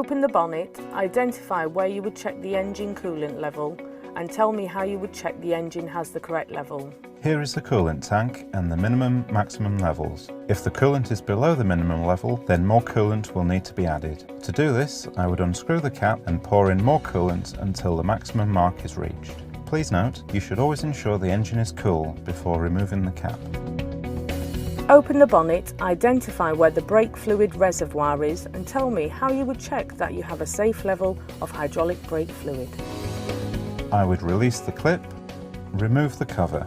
Open the bonnet, identify where you would check the engine coolant level and tell me how you would check the engine has the correct level. Here is the coolant tank and the minimum maximum levels. If the coolant is below the minimum level, then more coolant will need to be added. To do this, I would unscrew the cap and pour in more coolant until the maximum mark is reached. Please note, you should always ensure the engine is cool before removing the cap. Open the bonnet, identify where the brake fluid reservoir is and tell me how you would check that you have a safe level of hydraulic brake fluid. I would release the clip, remove the cover.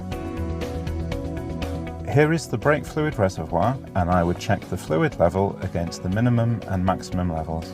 Here is the brake fluid reservoir, and I would check the fluid level against the minimum and maximum levels.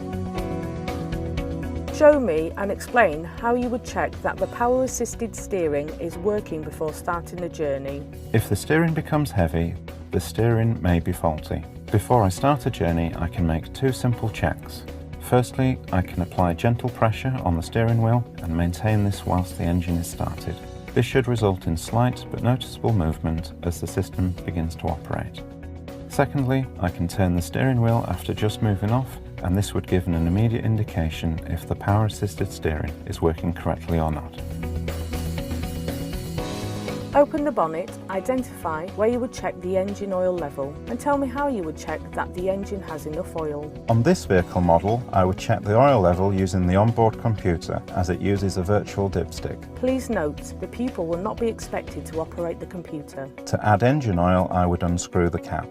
Show me and explain how you would check that the power-assisted steering is working before starting the journey. If the steering becomes heavy, the steering may be faulty. Before I start a journey, I can make two simple checks. Firstly, I can apply gentle pressure on the steering wheel and maintain this whilst the engine is started. This should result in slight but noticeable movement as the system begins to operate. Secondly, I can turn the steering wheel after just moving off, and this would give an immediate indication if the power-assisted steering is working correctly or not. Open the bonnet, identify where you would check the engine oil level and tell me how you would check that the engine has enough oil. On this vehicle model, I would check the oil level using the onboard computer as it uses a virtual dipstick. Please note, the pupil will not be expected to operate the computer. To add engine oil, I would unscrew the cap.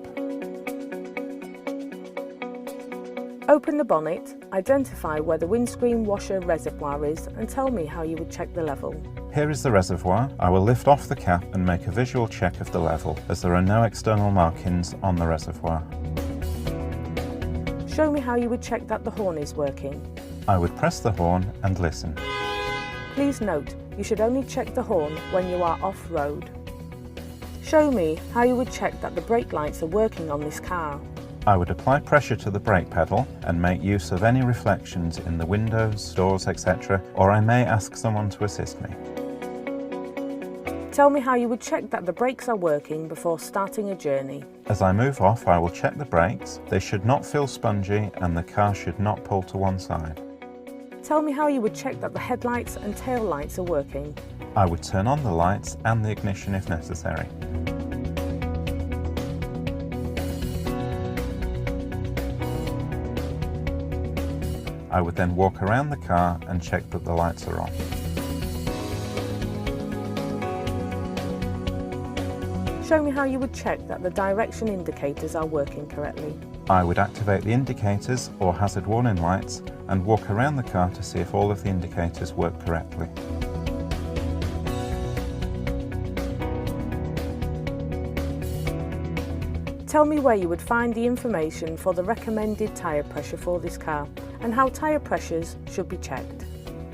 Open the bonnet, identify where the windscreen washer reservoir is and tell me how you would check the level. Here is the reservoir. I will lift off the cap and make a visual check of the level, as there are no external markings on the reservoir. Show me how you would check that the horn is working. I would press the horn and listen. Please note, you should only check the horn when you are off-road. Show me how you would check that the brake lights are working on this car. I would apply pressure to the brake pedal and make use of any reflections in the windows, doors, etc., or I may ask someone to assist me. Tell me how you would check that the brakes are working before starting a journey. As I move off, I will check the brakes. They should not feel spongy and the car should not pull to one side. Tell me how you would check that the headlights and tail lights are working. I would turn on the lights and the ignition if necessary. I would then walk around the car and check that the lights are on. Show me how you would check that the direction indicators are working correctly. I would activate the indicators or hazard warning lights and walk around the car to see if all of the indicators work correctly. Tell me where you would find the information for the recommended tyre pressure for this car and how tyre pressures should be checked.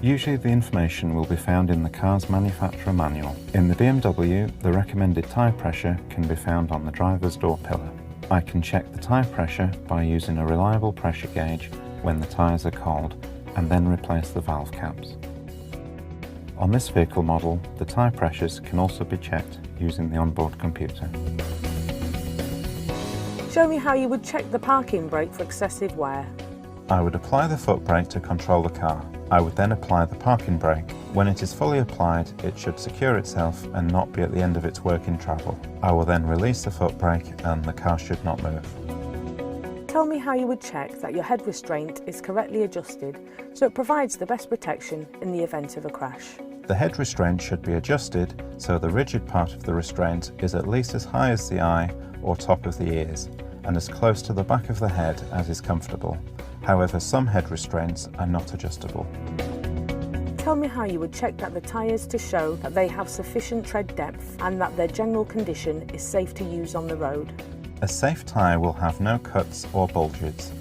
Usually the information will be found in the car's manufacturer manual. In the BMW, the recommended tyre pressure can be found on the driver's door pillar. I can check the tyre pressure by using a reliable pressure gauge when the tyres are cold and then replace the valve caps. On this vehicle model, the tyre pressures can also be checked using the onboard computer. Show me how you would check the parking brake for excessive wear. I would apply the foot brake to control the car. I would then apply the parking brake. When it is fully applied, it should secure itself and not be at the end of its working travel. I will then release the foot brake and the car should not move. Tell me how you would check that your head restraint is correctly adjusted so it provides the best protection in the event of a crash. The head restraint should be adjusted so the rigid part of the restraint is at least as high as the eye or top of the ears and as close to the back of the head as is comfortable. However, some head restraints are not adjustable. Tell me how you would check that the tyres to show that they have sufficient tread depth and that their general condition is safe to use on the road. A safe tyre will have no cuts or bulges.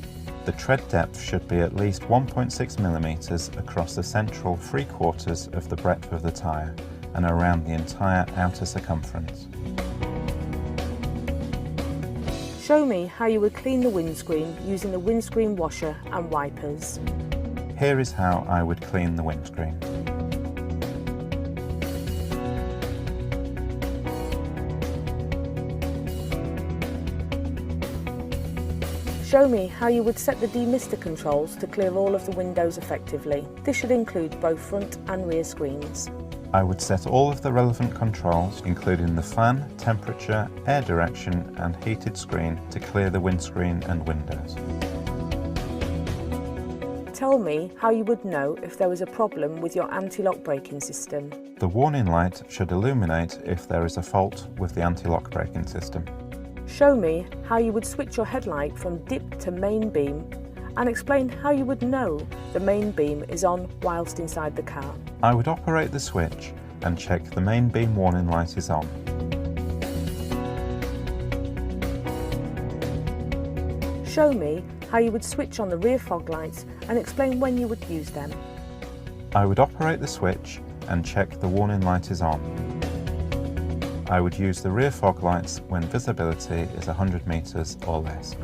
The tread depth should be at least 1.6 mm across the central 3/4 of the breadth of the tyre and around the entire outer circumference. Show me how you would clean the windscreen using the windscreen washer and wipers. Here is how I would clean the windscreen. Show me how you would set the demister controls to clear all of the windows effectively. This should include both front and rear screens. I would set all of the relevant controls, including the fan, temperature, air direction and heated screen to clear the windscreen and windows. Tell me how you would know if there was a problem with your anti-lock braking system. The warning light should illuminate if there is a fault with the anti-lock braking system. Show me how you would switch your headlight from dip to main beam and explain how you would know the main beam is on whilst inside the car. I would operate the switch and check the main beam warning light is on. Show me how you would switch on the rear fog lights and explain when you would use them. I would operate the switch and check the warning light is on. I would use the rear fog lights when visibility is 100 metres or less.